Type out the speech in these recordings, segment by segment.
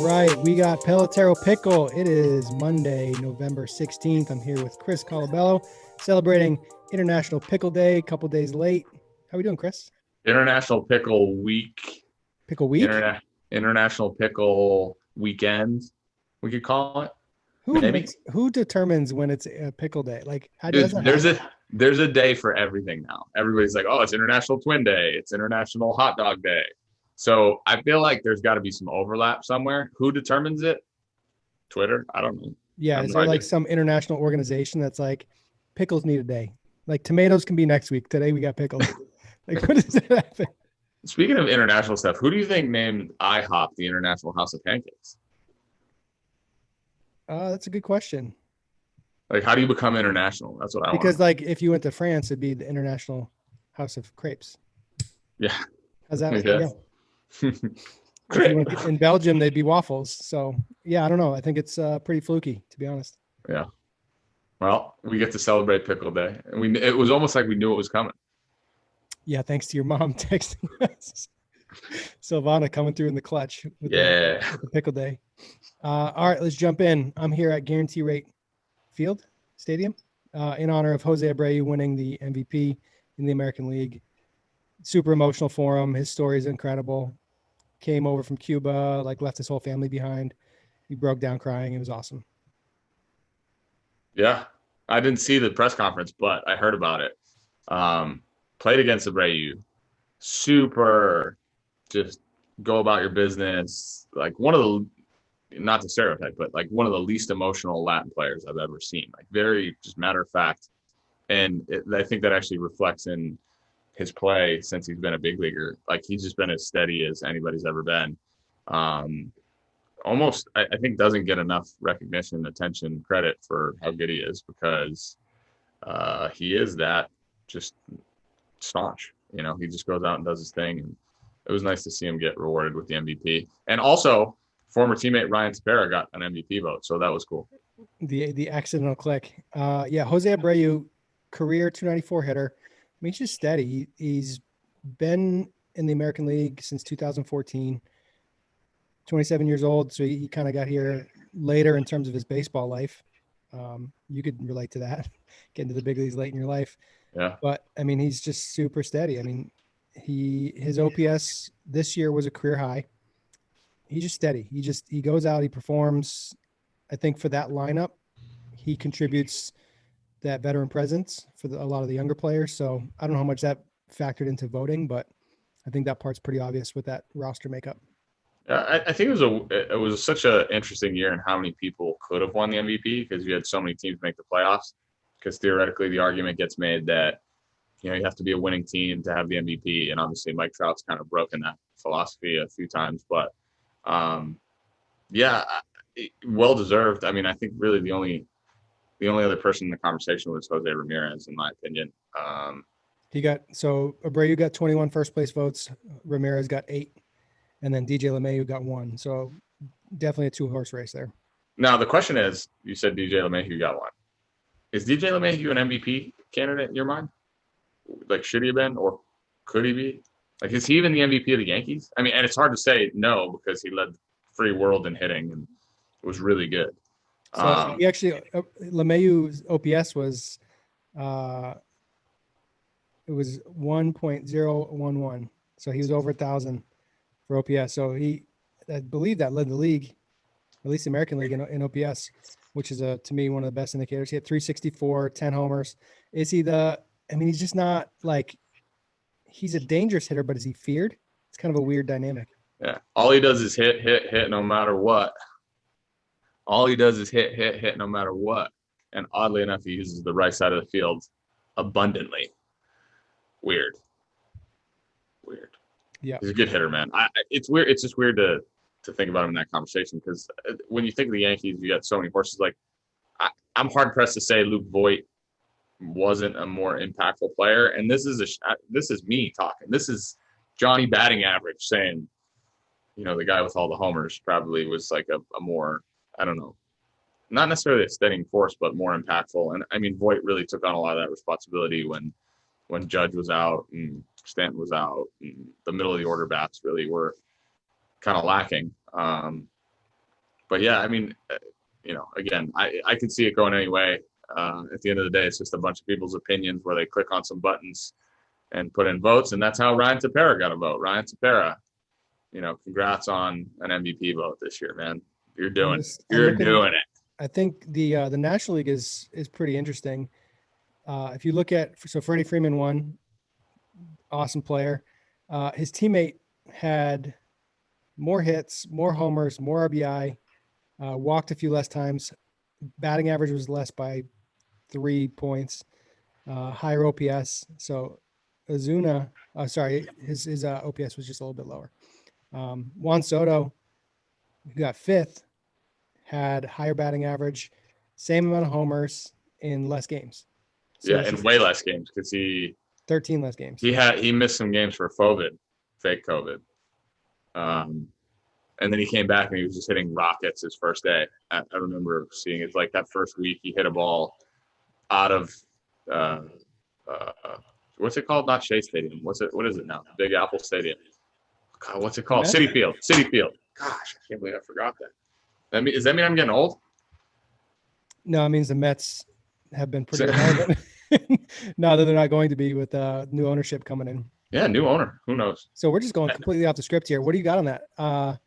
right, we got Pelotero Pickle. It is Monday, November 16th. I'm here with Chris Colabello, celebrating International Pickle Day, a couple days late. How we doing, Chris? International Pickle Week, Pickle Week? International Pickle Weekend, we could call it. Maybe. Who determines when it's a pickle day? Like, how does Dude, that there's happen? a day for everything now. Everybody's like, oh, it's International Twin Day, it's International Hot Dog Day. So I feel like there's got to be some overlap somewhere. Who determines it? Twitter? I don't know. I Yeah, have is no there like idea. some international organization that's like, pickles need a day? Like tomatoes can be next week. Today we got pickles. Like, what does that happen? Speaking of international stuff, who do you think named IHOP the International House of Pancakes? That's a good question. Like, how do you become international? That's what I want to Because know. like if you went to France, it'd be the International House of Crepes. Yeah. How's that? Yeah. Yeah. If you went in Belgium, they'd be waffles. So yeah, I don't know. I think it's pretty fluky, to be honest. Yeah. Well, we get to celebrate Pickle Day, and it was almost like we knew it was coming. Yeah, thanks to your mom texting us. Silvana coming through in the clutch with Yeah. the pickle day. All right, let's jump in. I'm here at Guarantee Rate Field Stadium in honor of Jose Abreu winning the MVP in the American League. Super emotional for him. His story is incredible. Came over from Cuba, like left his whole family behind. He broke down crying. It was awesome. Yeah. I didn't see the press conference, but I heard about it. Um, Played against Abreu. Super just go about your business. Like one of the, not to stereotype, but like one of the least emotional Latin players I've ever seen. Like very just matter of fact. And I think that actually reflects in his play since he's been a big leaguer. Like he's just been as steady as anybody's ever been. Um, Almost, I think, doesn't get enough recognition, attention, credit for how good he is because he is that just staunch. You know, he just goes out and does his thing. And it was nice to see him get rewarded with the MVP. And also, former teammate Ryan Tepera got an MVP vote. So that was cool. The accidental click. Yeah, Jose Abreu, career 294 hitter. I mean, he's just steady. He's been in the American League since 2014. 27 years old, so he kind of got here later in terms of his baseball life. You could relate to that, get into the big leagues late in your life. Yeah. But I mean, he's just super steady. I mean, his OPS this year was a career high. He's just steady. He goes out, he performs. I think for that lineup, he contributes that veteran presence for a lot of the younger players. So I don't know how much that factored into voting, but I think that part's pretty obvious with that roster makeup. I think it was such an interesting year in how many people could have won the MVP because you had so many teams make the playoffs. Because theoretically, the argument gets made that you have to be a winning team to have the MVP, and obviously Mike Trout's kind of broken that philosophy a few times. But um, yeah, well deserved. I mean, I think really the only other person in the conversation was Jose Ramirez, in my opinion. So Abreu got 21 first place votes. Ramirez got 8, and then DJ LeMahieu got 1. So definitely a 2-horse race there. Now the question is, you said DJ LeMahieu got one. Is DJ LeMahieu an MVP candidate in your mind? Like, should he have been, or could he be? Like, is he even the MVP of the Yankees? I mean, and it's hard to say no because he led free world in hitting and was really good. So he actually LeMahieu's OPS was it was 1.011. So he was over 1,000 for OPS. So I believe that led the league, at least the American League in OPS, which is to me one of the best indicators. He had 364, 10 homers. I mean, he's just not like, he's a dangerous hitter, but is he feared? It's kind of a weird dynamic. Yeah, all he does is hit, hit, hit, no matter what. All he does is hit, hit, hit, no matter what. And oddly enough, he uses the right side of the field abundantly. Weird. Yeah. He's a good hitter, man. It's weird. It's just weird to think about him in that conversation because when you think of the Yankees, you got so many horses. Like I'm hard pressed to say Luke Voit wasn't a more impactful player. And this is me talking. This is Johnny batting average saying, the guy with all the homers probably was like a more, I don't know, not necessarily a steadying force, but more impactful. And I mean, Voit really took on a lot of that responsibility when Judge was out and Stanton was out, and the middle of the order bats really were kind of lacking. but yeah, I mean, again, I could see it going any way. At the end of the day, it's just a bunch of people's opinions where they click on some buttons and put in votes, and that's how Ryan Tepera got a vote. Ryan Tepera, congrats on an MVP vote this year, man. You're doing it. I think the National League is pretty interesting. If you look at Freddie Freeman won, awesome player. His teammate had more hits, more homers, more RBI, walked a few less times. Batting average was less by 3 points, higher OPS. So Ozuna, his OPS was just a little bit lower. Juan Soto, who got fifth, had higher batting average, same amount of homers in less games. So in way less games because 13 less games. He missed some games for fake COVID. And then he came back and he was just hitting rockets his first day. I remember seeing it like that first week he hit a ball out of what's it called? Not Shea Stadium. What is it now? Big Apple Stadium. God, what's it called? Citi Field. Gosh, I can't believe I forgot that. Does that mean I'm getting old? No, it means the Mets have been pretty relevant. Now that they're not going to be with new ownership coming in. Yeah, new owner. Who knows? So we're just going completely off the script here. What do you got on that?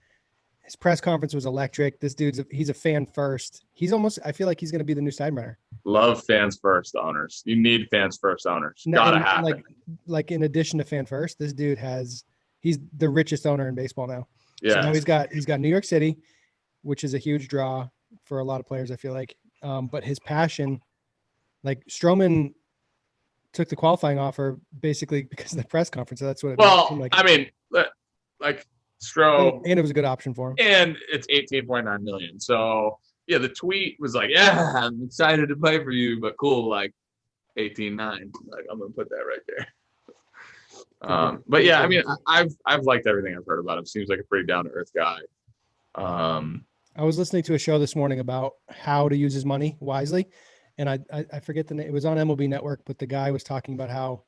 His press conference was electric. This he's a fan first. I feel like he's going to be the new Steinbrenner. Love fans first owners. You need fans first owners. Gotta happen. Like in addition to fan first, this dude he's the richest owner in baseball now. Yeah. So now he's got New York City, which is a huge draw for a lot of players, I feel like. But his passion, like Stroman took the qualifying offer basically because of the press conference. So that's what it seemed like. I mean, like Stro, and it was a good option for him. And it's $18.9 million. So yeah, the tweet was like, "Yeah, I'm excited to play for you, but cool, like 18.9." Like I'm gonna put that right there. But yeah, I mean, I've liked everything I've heard about him. Seems like a pretty down to earth guy. I was listening to a show this morning about how to use his money wisely. And I forget the name. It was on MLB Network, but the guy was talking about how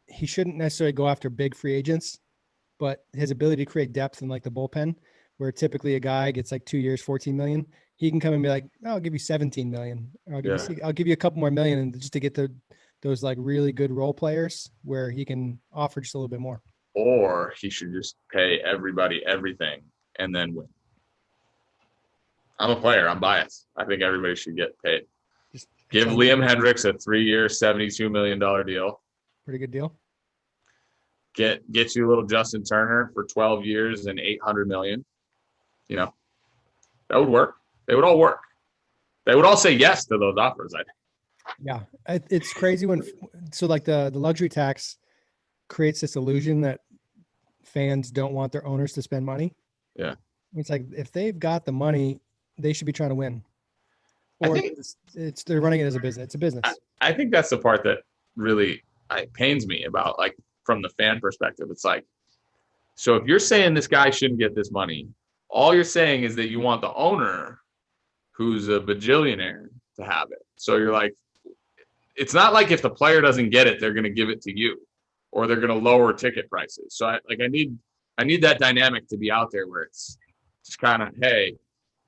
he shouldn't necessarily go after big free agents, but his ability to create depth in like the bullpen, where typically a guy gets like 2 years, 14 million. He can come and be like, "Oh, I'll give you 17 million. Or I'll give you a couple more million," and just to get those like really good role players where he can offer just a little bit more. Or he should just pay everybody everything and then win. I'm a player. I'm biased. I think everybody should get paid. Give Liam Hendricks a 3-year, $72 million deal. Pretty good deal. Get you a little Justin Turner for 12 years and $800 million. That would work. They would all work. They would all say yes to those offers, I think. Yeah, it's crazy like the luxury tax creates this illusion that fans don't want their owners to spend money. Yeah. It's like if they've got the money, they should be trying to win. Or they're running it as a business. It's a business. I think that's the part that really pains me about, like, from the fan perspective. It's like, so if you're saying this guy shouldn't get this money, all you're saying is that you want the owner, who's a bajillionaire, to have it. So you're like, it's not like if the player doesn't get it, they're going to give it to you, or they're going to lower ticket prices. So I need that dynamic to be out there where it's just kind of, hey,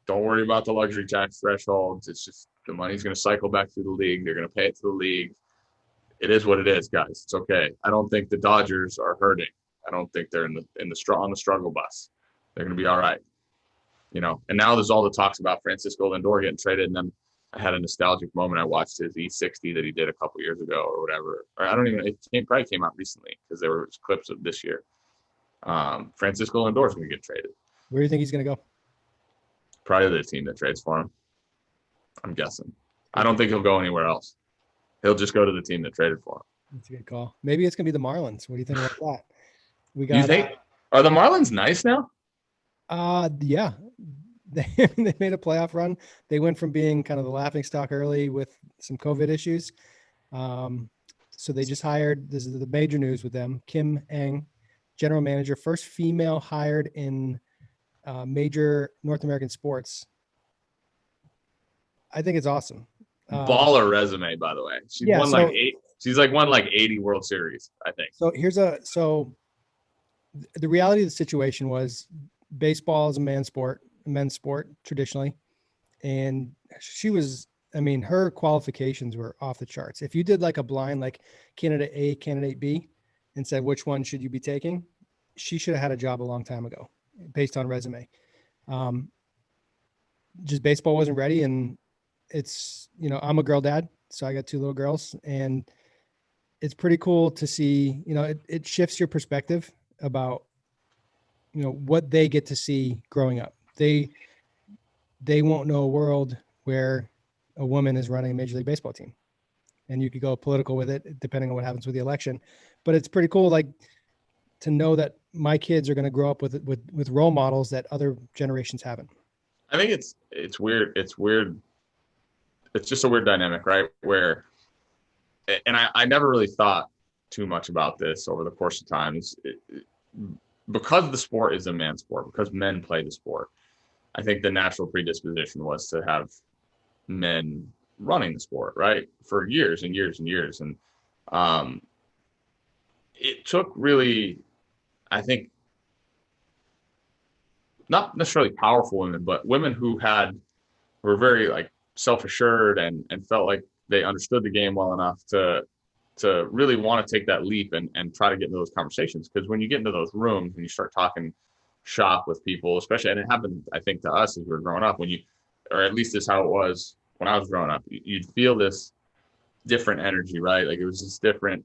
don't worry about the luxury tax thresholds. It's just the money's going to cycle back through the league. They're going to pay it to the league. It is what it is, guys. It's okay. I don't think the Dodgers are hurting. I don't think they're on the struggle bus. They're going to be all right. And now there's all the talks about Francisco Lindor getting traded. And then I had a nostalgic moment. I watched his E60 that he did a couple years ago or whatever. Or I don't even, probably came out recently because there were clips of this year. Francisco Lindor's going to get traded. Where do you think he's going to go? Probably the team that trades for him. I'm guessing. I don't think he'll go anywhere else. He'll just go to the team that traded for him. That's a good call. Maybe it's going to be the Marlins. What do you think about that? You think? Are the Marlins nice now? Yeah. They made a playoff run. They went from being kind of the laughingstock early with some COVID issues. So they just hired, this is the major news with them, Kim Ng, general manager, first female hired in major North American sports. I think it's awesome. Baller resume, by the way. She's won like 80 World Series, I think. So the reality of the situation was baseball is a man's sport. men's sport traditionally. And she was, I mean, her qualifications were off the charts. If you did like a blind, like candidate A, candidate B, and said, which one should you be taking? She should have had a job a long time ago based on resume. Just baseball wasn't ready. And it's, you know, I'm a girl dad, so I got 2 little girls, and it's pretty cool to see, you know, it shifts your perspective about, you know, what they get to see growing up. They won't know a world where a woman is running a Major League Baseball team, and you could go political with it depending on what happens with the election. But it's pretty cool, like, to know that my kids are going to grow up with role models that other generations haven't. I think it's weird. It's weird. It's just a weird dynamic, right? Where, and I never really thought too much about this over the course of time. Because the sport is a man's sport, because men play the sport, I think the natural predisposition was to have men running the sport, right? For years and years and years. And it took really, I think, not necessarily powerful women, but women who were very like self-assured and felt like they understood the game well enough to really want to take that leap and try to get into those conversations. Because when you get into those rooms and you start talking shop with people, especially, and it happened, I think, to us as we were growing up, or at least this is how it was when I was growing up, you'd feel this different energy, right? Like it was this different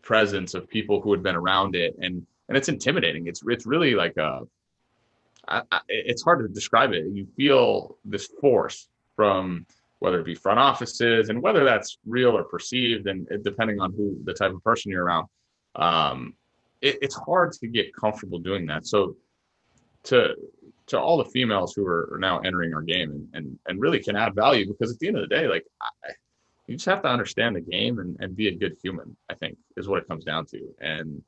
presence of people who had been around it. And it's intimidating. It's really like it's hard to describe it. You feel this force from whether it be front offices, and whether that's real or perceived, and depending on who the type of person you're around, it's hard to get comfortable doing that. So to all the females who are now entering our game and really can add value, because at the end of the day, like you just have to understand the game and be a good human, I think, is what it comes down to. And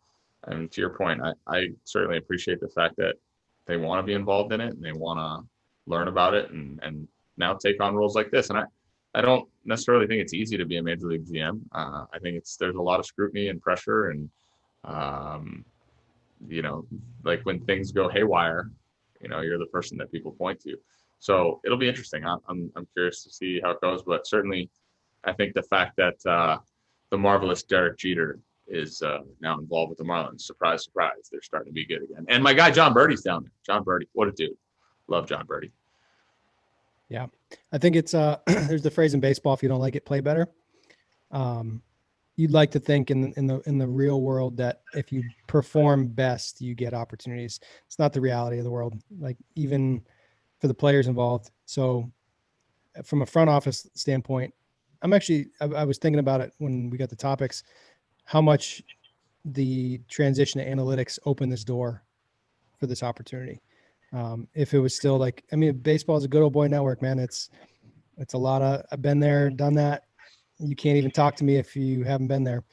to your point, I certainly appreciate the fact that they want to be involved in it and they want to learn about it and now take on roles like this. And I don't necessarily think it's easy to be a major league GM. I think there's a lot of scrutiny and pressure, and you know, like when things go haywire, you know, you're the person that people point to. So it'll be interesting. I'm curious to see how it goes, but certainly I think the fact that the marvelous Derek Jeter is now involved with the Marlins, surprise, surprise, they're starting to be good again. And my guy John Birdie's down there. John Birdie, what a dude. Love John Birdie. Yeah, I think it's there's the phrase in baseball: if you don't like it, play better. You'd like to think in the real world that if you perform best, you get opportunities. It's not the reality of the world, like even for the players involved. So from a front office standpoint, I was thinking about it when we got the topics, how much the transition to analytics opened this door for this opportunity. If it was still like, I mean, baseball is a good old boy network, man. It's a lot of, I've been there, done that. You can't even talk to me if you haven't been there.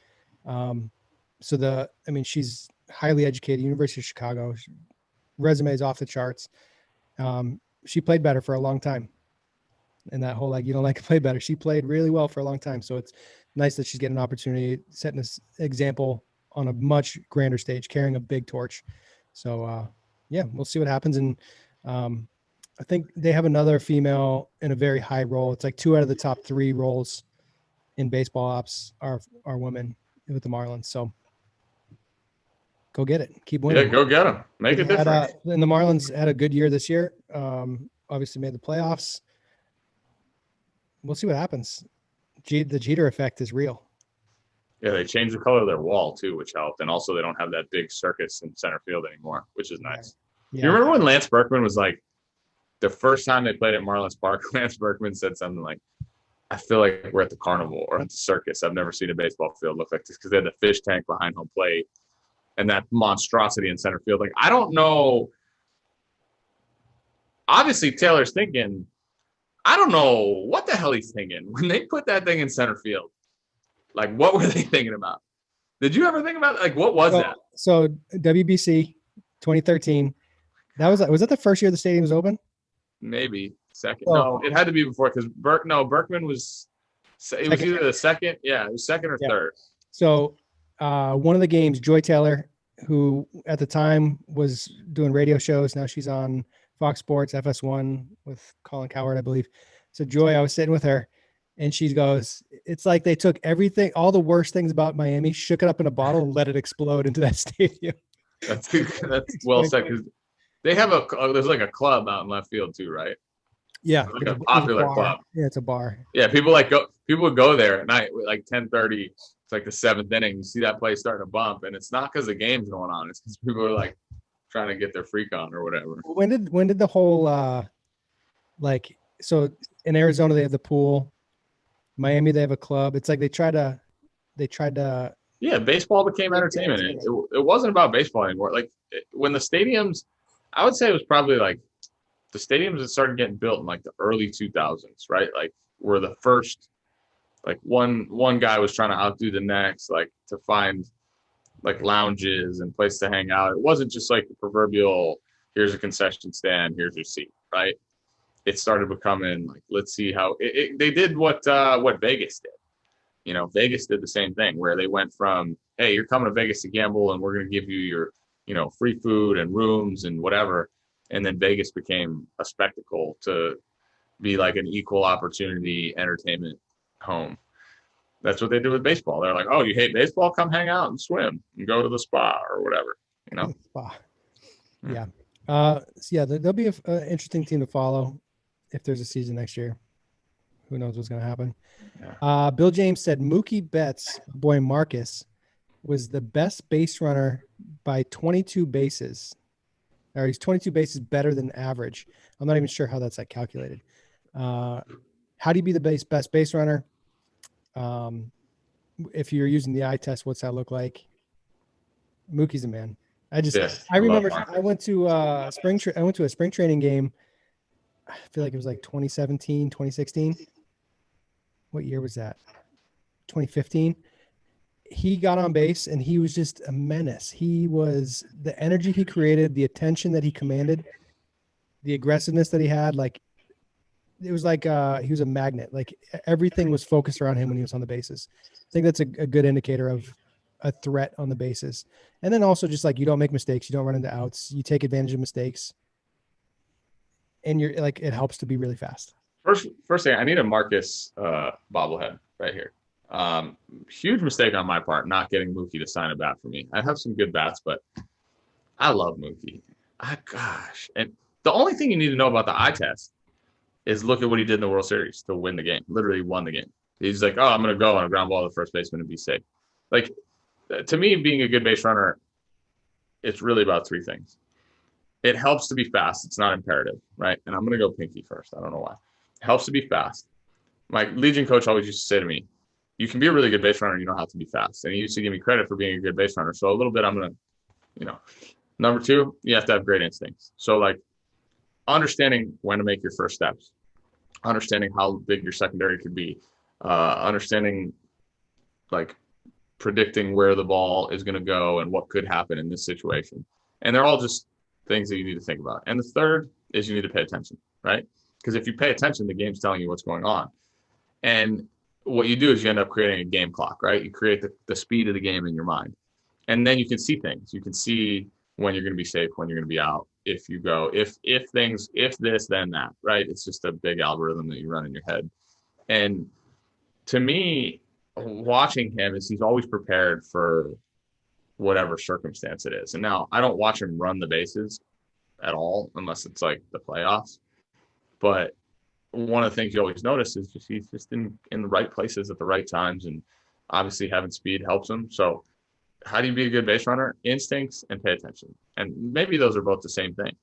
She's highly educated, University of Chicago, resume is off the charts. She played better for a long time. And that whole, like, you don't like to play better. She played really well for a long time. So it's nice that she's getting an opportunity, setting this example on a much grander stage, carrying a big torch. So, yeah, we'll see what happens. And I think they have another female in a very high role. It's like 2 out of the top 3 roles in baseball ops are women with the Marlins. So go get it. Keep winning. Yeah, go get them. Make a difference. And the Marlins had a good year this year. Obviously made the playoffs. We'll see what happens. The Jeter effect is real. Yeah, they changed the color of their wall too, which helped. And also they don't have that big circus in center field anymore, which is nice. Yeah. You remember when Lance Berkman was like, the first time they played at Marlins Park, Lance Berkman said something like, I feel like we're at the carnival or at the circus. I've never seen a baseball field look like this, because they had the fish tank behind home plate and that monstrosity in center field. Like, I don't know. Obviously, Taylor's thinking, I don't know what the hell he's thinking when they put that thing in center field. Like, what were they thinking about? Did you ever think about it? Like, what was that? So WBC 2013, was that the first year the stadium was open? Maybe second. Oh. No, it had to be before, because Berkman was. It was either the second. Yeah, it was second or third. So one of the games, Joy Taylor, who at the time was doing radio shows, now she's on Fox Sports FS1 with Colin Cowherd, I believe. So Joy, I was sitting with her, and she goes, "It's like they took everything, all the worst things about Miami, shook it up in a bottle, and let it explode into that stadium." That's well said, because they have there's like a club out in left field too, right? Yeah, Like a popular club. Yeah, it's a bar. Yeah, people would go there at night like 10:30. It's like the seventh inning. You see that place starting to bump, and it's not because the game's going on. It's because people are like trying to get their freak on or whatever. When did the whole like, so in Arizona they have the pool, Miami they have a club. It's like they tried to Yeah, baseball became entertainment. It wasn't about baseball anymore. Like when the stadiums, I would say it was probably like the stadiums that started getting built in like the early 2000s, right? Like were the first, like one guy was trying to outdo the next, like to find like lounges and place to hang out. It wasn't just like the proverbial, here's a concession stand, here's your seat, right? It started becoming like, let's see how they did what Vegas did. You know, Vegas did the same thing where they went from, hey, you're coming to Vegas to gamble and we're going to give you your, free food and rooms and whatever. And then Vegas became a spectacle to be like an equal opportunity entertainment home. That's what they do with baseball. They're like, oh, you hate baseball? Come hang out and swim and go to the spa or whatever, Spa. Yeah. So yeah, there'll be an interesting team to follow if there's a season next year. Who knows what's going to happen? Yeah. Bill James said Mookie Betts, boy Marcus, was the best base runner by 22 bases. Or he's 22 bases better than average. I'm not even sure how that's like calculated. How do you be the best base runner? If you're using the eye test, what's that look like? Mookie's a man. I remember I went to a spring training game. I feel like it was like 2017, 2016. What year was that? 2015. He got on base and he was just a menace. He was the energy he created, the attention that he commanded, the aggressiveness that he had. Like it was like he was a magnet. Like everything was focused around him when he was on the bases. I think that's a good indicator of a threat on the bases. And then also just like you don't make mistakes, you don't run into outs, you take advantage of mistakes, and you're like it helps to be really fast. First thing, I need a Marcus bobblehead right here. Huge mistake on my part not getting Mookie to sign a bat for me. I have some good bats, but I love Mookie. Gosh, and the only thing you need to know about the eye test is look at what he did in the World Series to win the game. Literally won the game. He's like, oh, I'm going to go on a ground ball to the first baseman and be safe. Like, to me, being a good base runner, it's really about three things. It helps to be fast. It's not imperative, right? And I'm going to go pinky first. I don't know why. It helps to be fast. My Legion coach always used to say to me, you can be a really good base runner. You don't have to be fast. And he used to give me credit for being a good base runner. So a little bit, I'm going to, Number two, you have to have great instincts. So like understanding when to make your first steps, understanding how big your secondary could be, understanding like predicting where the ball is going to go and what could happen in this situation. And they're all just things that you need to think about. And the third is you need to pay attention, right? Because if you pay attention, the game's telling you what's going on. And what you do is you end up creating a game clock, right? You create the speed of the game in your mind. And then you can see things. You can see when you're going to be safe, when you're going to be out. If you go, if this, then that, right? It's just a big algorithm that you run in your head. And to me, watching him is he's always prepared for whatever circumstance it is. And now I don't watch him run the bases at all, unless it's like the playoffs. But one of the things you always notice is he's just in the right places at the right times. And obviously having speed helps him. So how do you be a good base runner? Instincts and pay attention. And maybe those are both the same thing.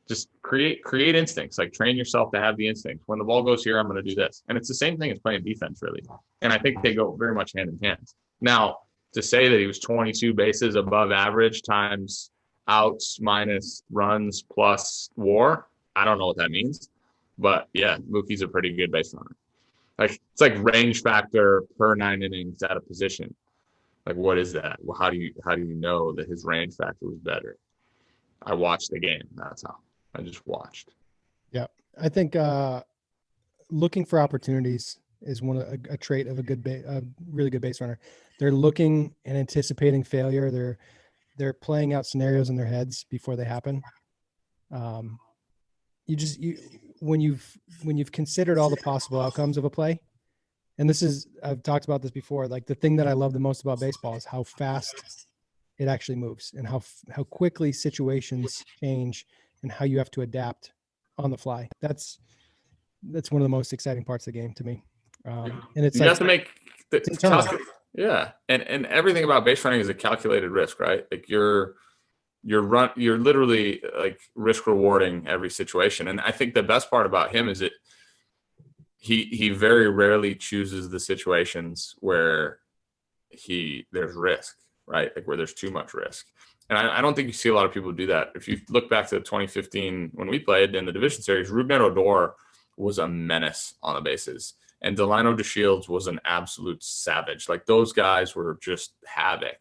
Just create instincts, like train yourself to have the instinct. When the ball goes here, I'm going to do this. And it's the same thing as playing defense, really. And I think they go very much hand in hand. Now, to say that he was 22 bases above average times outs minus runs plus WAR, I don't know what that means. But yeah, Mookie's a pretty good base runner. Like it's like range factor per 9 innings at a position. Like what is that? Well, how do you know that his range factor was better? I watched the game. That's how. I just watched. Yeah, I think looking for opportunities is a trait of a really good base runner. They're looking and anticipating failure. They're playing out scenarios in their heads before they happen. when you've considered all the possible outcomes of a play, and I've talked about this before, like the thing that I love the most about baseball is how fast it actually moves and how quickly situations change and how you have to adapt on the fly. That's one of the most exciting parts of the game to me. And it's You like, have to make yeah. And everything about base running is a calculated risk, right? Like you're literally like risk rewarding every situation. And I think the best part about him is that he very rarely chooses the situations where there's risk, right? Like where there's too much risk. And I don't think you see a lot of people do that. If you look back to 2015 when we played in the division series, Rougned Odor was a menace on the bases, and Delino DeShields was an absolute savage. Like those guys were just havoc.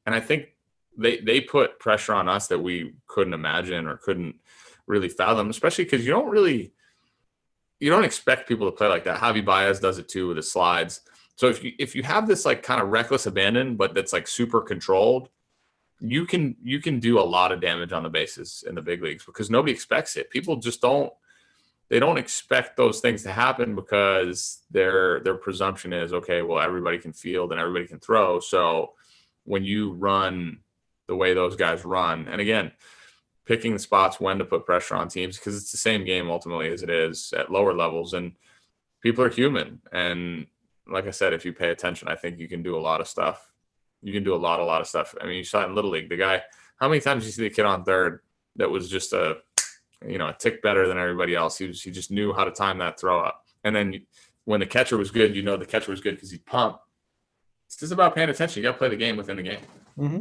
And I think they put pressure on us that we couldn't imagine or couldn't really fathom, especially because you don't expect people to play like that. Javi Baez does it too with his slides. So if you have this like kind of reckless abandon, but that's like super controlled, you can do a lot of damage on the bases in the big leagues because nobody expects it. People just don't expect those things to happen because their presumption is, okay, well, everybody can field and everybody can throw. So when you run the way those guys run, and again, picking the spots when to put pressure on teams, because it's the same game ultimately as it is at lower levels, and people are human. And like I said, if you pay attention, I think you can do a lot of stuff. You can do a lot of stuff. I mean, you saw it in Little League. The guy, how many times did you see the kid on third that was just a tick better than everybody else? He just knew how to time that throw up. And then when the catcher was good, the catcher was good because he pumped. It's just about paying attention. You got to play the game within the game. Mm-hmm.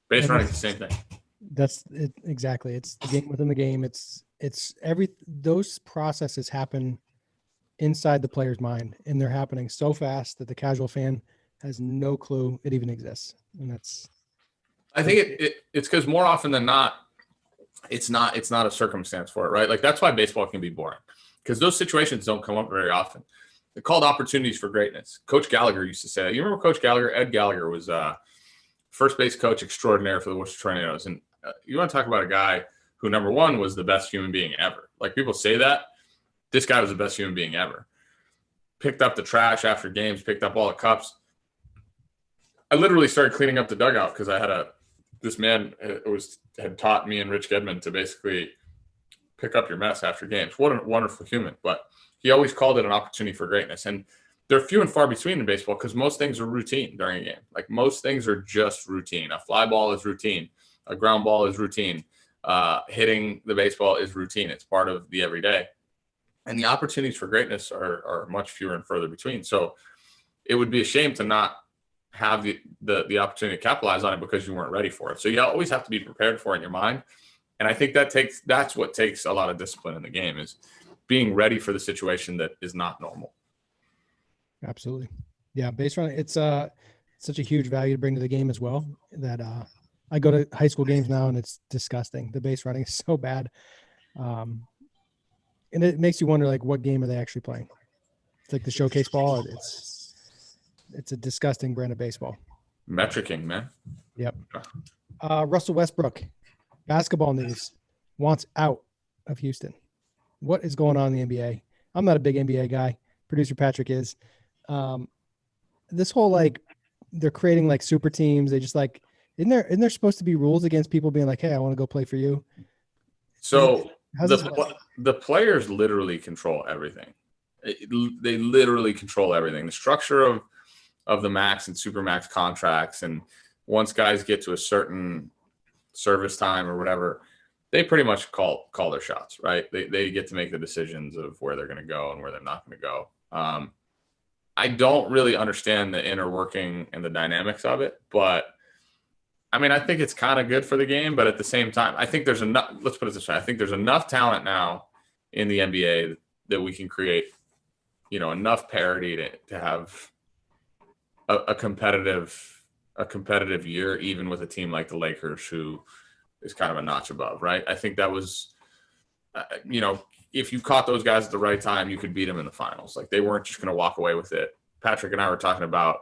Base running is the same thing. That's it. Exactly. It's the game within the game. It's those processes happen inside the player's mind, and they're happening so fast that the casual fan has no clue it even exists. And I think it's because more often than not, it's not a circumstance for it, right? Like that's why baseball can be boring, because those situations don't come up very often. They're called opportunities for greatness. Coach Gallagher used to say that. You remember Coach Gallagher? Ed Gallagher was first base coach extraordinaire for the Worcester Tornadoes. And you want to talk about a guy who, number one, was the best human being ever. Like people say that. This guy was the best human being ever. Picked up the trash after games, picked up all the cups. I literally started cleaning up the dugout because I had this man had taught me and Rich Gedman to basically pick up your mess after games. What a wonderful human. But he always called it an opportunity for greatness. And they're few and far between in baseball because most things are routine during a game. Like most things are just routine. A fly ball is routine. A ground ball is routine. Hitting the baseball is routine. It's part of the everyday. And the opportunities for greatness are much fewer and further between. So it would be a shame to not have the opportunity to capitalize on it because you weren't ready for it. So you always have to be prepared for it in your mind. And I think that's what takes a lot of discipline in the game, is being ready for the situation that is not normal. Absolutely. Yeah. Base running, it's such a huge value to bring to the game as well, that I go to high school games now and it's disgusting. The base running is so bad. And it makes you wonder, like, what game are they actually playing? It's like the showcase ball. It's a disgusting brand of baseball. Metricing, man. Yep. Russell Westbrook, basketball news, wants out of Houston. What is going on in the NBA? I'm not a big NBA guy. Producer Patrick is. This whole, like, they're creating like super teams. They just like, isn't there supposed to be rules against people being like, hey, I want to go play for you? So the players literally control everything. They literally control everything. The structure of the max and super max contracts, and once guys get to a certain service time or whatever, they pretty much call their shots, right? They get to make the decisions of where they're going to go and where they're not going to go. I don't really understand the inner working and the dynamics of it, but I mean, I think it's kind of good for the game, but at the same time, I think there's enough, let's put it this way. I think there's enough talent now in the NBA that we can create, enough parity to have a competitive year, even with a team like the Lakers, who is kind of a notch above, right? I think that was, if you caught those guys at the right time, you could beat them in the finals. Like, they weren't just going to walk away with it. Patrick and I were talking about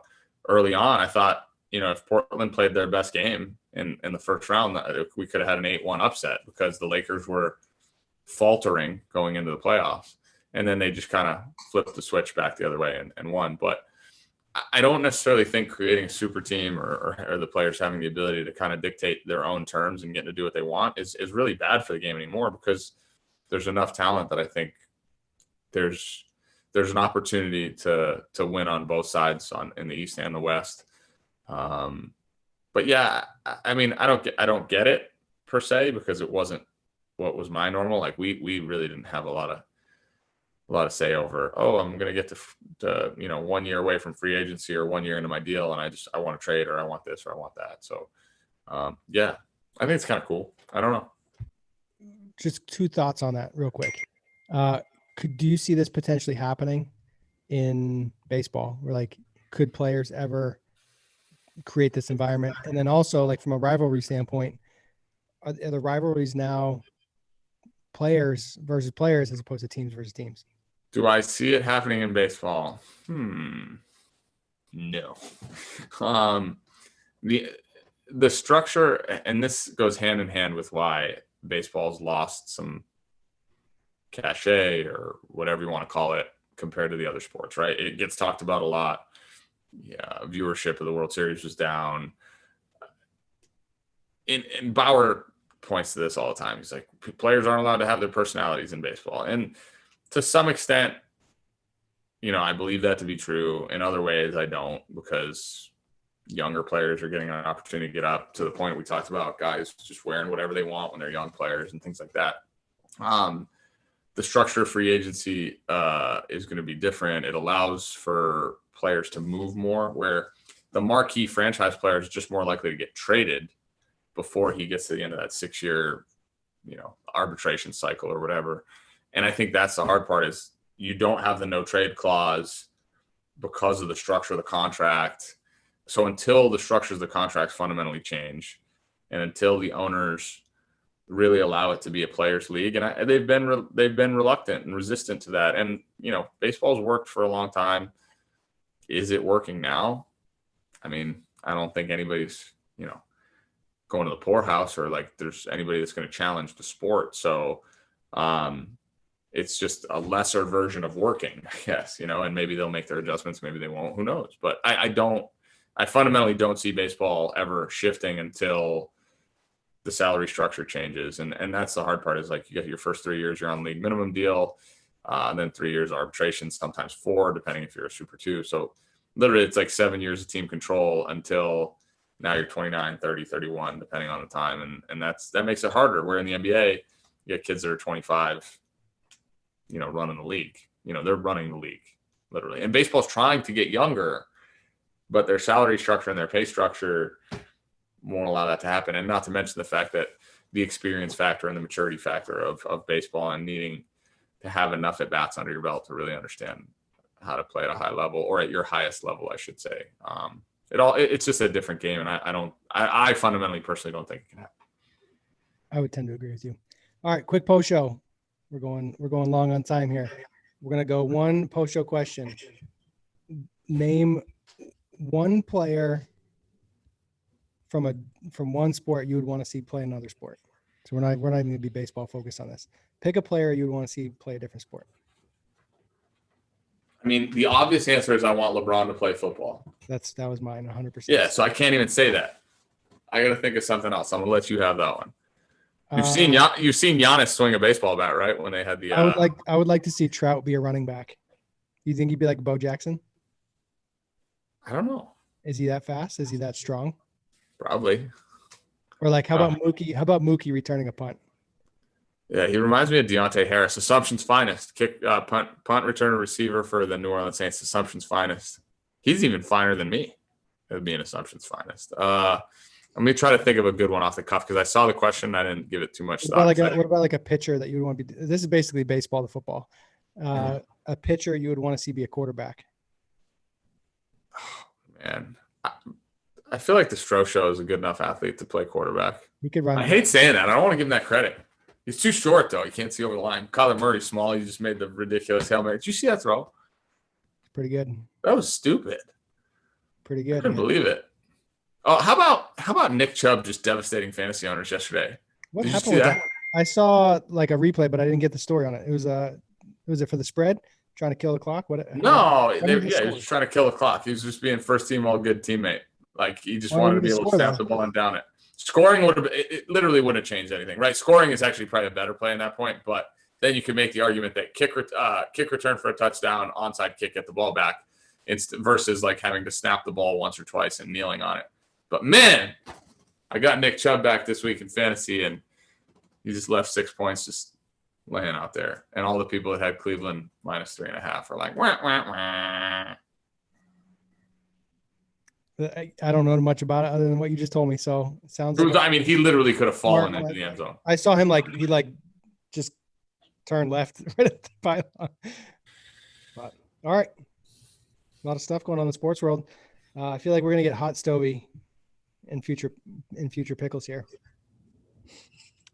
early on, I thought, if Portland played their best game in the first round, we could have had an 8-1 upset because the Lakers were faltering going into the playoffs. And then they just kind of flipped the switch back the other way and won. But I don't necessarily think creating a super team or the players having the ability to kind of dictate their own terms and getting to do what they want is really bad for the game anymore, because there's enough talent that I think there's an opportunity to win on both sides in the East and the West. But yeah, I mean, I don't get it per se, because it wasn't what was my normal. Like we really didn't have a lot of say over, I'm going to get to 1 year away from free agency or 1 year into my deal, and I want to trade, or I want this or I want that. So yeah, I think it's kind of cool. I don't know. Just two thoughts on that real quick. Do you see this potentially happening in baseball, where like, could players ever create this environment? And then also, like, from a rivalry standpoint, are the rivalries now players versus players as opposed to teams versus teams? Do I see it happening in baseball? No. The structure, and this goes hand in hand with why baseball's lost some cachet, or whatever you want to call it, compared to the other sports, right? It gets talked about a lot. Yeah, viewership of the World Series was down. And Bauer points to this all the time. He's like, players aren't allowed to have their personalities in baseball. And to some extent, I believe that to be true. In other ways, I don't, because younger players are getting an opportunity to get up to the point we talked about, guys just wearing whatever they want when they're young players and things like that. The structure of free agency is going to be different. It allows for players to move more, where the marquee franchise player is just more likely to get traded before he gets to the end of that 6-year, arbitration cycle or whatever. And I think that's the hard part, is you don't have the no trade clause because of the structure of the contract. So until the structures of the contracts fundamentally change, and until the owners really allow it to be a players' league, and they've been reluctant and resistant to that. And baseball's worked for a long time. Is it working now? I mean, I don't think anybody's going to the poorhouse, or like there's anybody that's going to challenge the sport. So it's just a lesser version of working, I guess, and maybe they'll make their adjustments, maybe they won't, who knows. But I fundamentally don't see baseball ever shifting until the salary structure changes. And that's the hard part, is like, you get your first 3 years, you're on league minimum deal, and then 3 years arbitration, sometimes 4, depending if you're a super 2. So literally it's like 7 years of team control until now you're 29, 30, 31, depending on the time. And that makes it harder. Where in the NBA, you get kids that are 25, running the league. They're running the league, literally. And baseball's trying to get younger, but their salary structure and their pay structure won't allow that to happen. And not to mention the fact that the experience factor and the maturity factor of baseball, and needing to have enough at bats under your belt to really understand how to play at a high level, or at your highest level, I should say. It's just a different game. And I fundamentally personally don't think it can happen. I would tend to agree with you. All right, quick post show. We're going long on time here. We're going to go one post show question. Name one player from one sport you would want to see play another sport. So we're not even going to be baseball focused on this. Pick a player you would want to see play a different sport. I mean, the obvious answer is I want LeBron to play football. That was mine, 100%. Yeah, so I can't even say that. I got to think of something else. I'm gonna let you have that one. You've seen Giannis swing a baseball bat, right? When they had the. I would like to see Trout be a running back. You think he'd be like Bo Jackson? I don't know. Is he that fast? Is he that strong? Probably. Or like, how about Mookie? How about Mookie returning a punt? Yeah, he reminds me of Deontay Harris, Assumption's finest. Punt returner receiver for the New Orleans Saints, Assumption's finest. He's even finer than me. It would be an Assumption's finest. Let me try to think of a good one off the cuff, because I saw the question. I didn't give it too much thought. What about like a pitcher that you would want to be? This is basically baseball to football. A pitcher you would want to see be a quarterback. Oh, man. I feel like the Stroh is a good enough athlete to play quarterback. He could run. I hate saying that. I don't want to give him that credit. He's too short, though. He can't see over the line. Kyler Murray's small. He just made the ridiculous Hail Mary. Did you see that throw? Pretty good. That was stupid. Pretty good. I couldn't believe it. Oh, how about Nick Chubb just devastating fantasy owners yesterday? What happened with that? I saw like a replay, but I didn't get the story on it. It was it for the spread? Trying to kill the clock? What? No, how did he he was score? just trying to kill the clock. He was just being first team all good teammate. Like he just Why wanted to didn't be he able to score, snap though? the ball and down it. Scoring would have it literally wouldn't have changed anything, right? Scoring is actually probably a better play in that point, but then you could make the argument that kick return for a touchdown, onside kick, get the ball back, versus like having to snap the ball once or twice and kneeling on it. But man, I got Nick Chubb back this week in fantasy, and he just left 6 points just laying out there. And all the people that had Cleveland -3.5 are like, wah, wah, wah. I don't know much about it other than what you just told me. So it sounds like I mean, he literally could have fallen smart into the end zone. I saw him he just turned left right at the pylon. But all right, a lot of stuff going on in the sports world. I feel like we're gonna get hot stovey in future pickles here.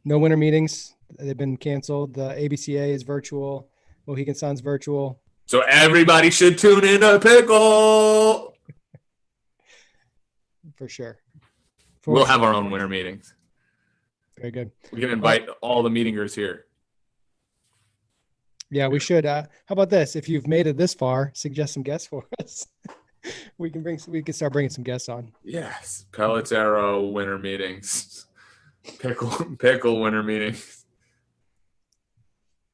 No winter meetings; they've been canceled. The ABCA is virtual. Mohegan Sun's virtual. So everybody should tune in to Pickle. For sure. We'll have our own winter meetings. Very good. We can invite all the meetingers here. Yeah, we should. How about this? If you've made it this far, suggest some guests for us. we can start bringing some guests on. Yes, Pelotero winter meetings, pickle winter meetings.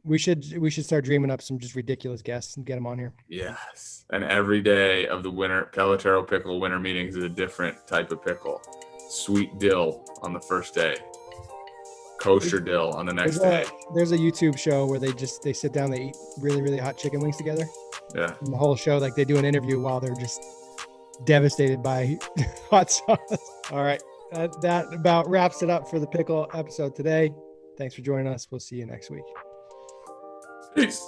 We should start dreaming up some just ridiculous guests and get them on here. Yes, and every day of the winter Pelotero pickle winter meetings is a different type of pickle. Sweet dill on the first day, kosher dill on the next day. There's a YouTube show where they sit down, they eat really, really hot chicken wings together. Yeah, and the whole show, like they do an interview while they're just devastated by hot sauce. All right, that about wraps it up for the pickle episode today. Thanks for joining us. We'll see you next week. Peace.